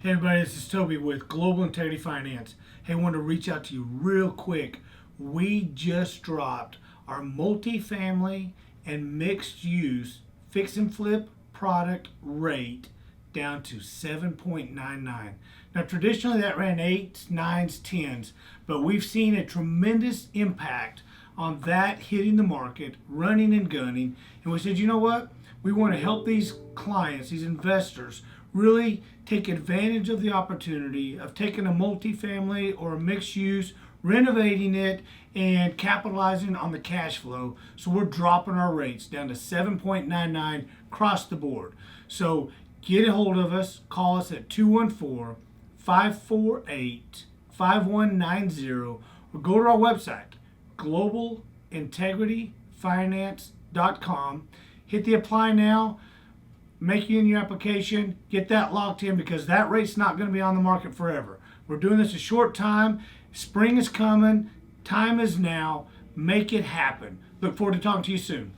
Hey everybody, this is Toby with Global Integrity Finance. Hey, I wanted to reach out to you real quick. We just dropped our multifamily and mixed use fix and flip product rate down to 7.99. Now traditionally that ran 8s, 9s, 10s, but we've seen a tremendous impact on that hitting the market, running and gunning, and we said, you know what? We want to help these clients, these investors, really take advantage of the opportunity of taking a multifamily or a mixed use, renovating it, and capitalizing on the cash flow. So we're dropping our rates down to 7.99 across the board. So get a hold of us, call us at 214-548-5190, or go to our website, globalintegrityfinance.com. Hit the apply now, make you in your application, get that locked in, because that rate's not going to be on the market forever. We're doing this a short time. Spring is coming. Time is now. Make it happen. Look forward to talking to you soon.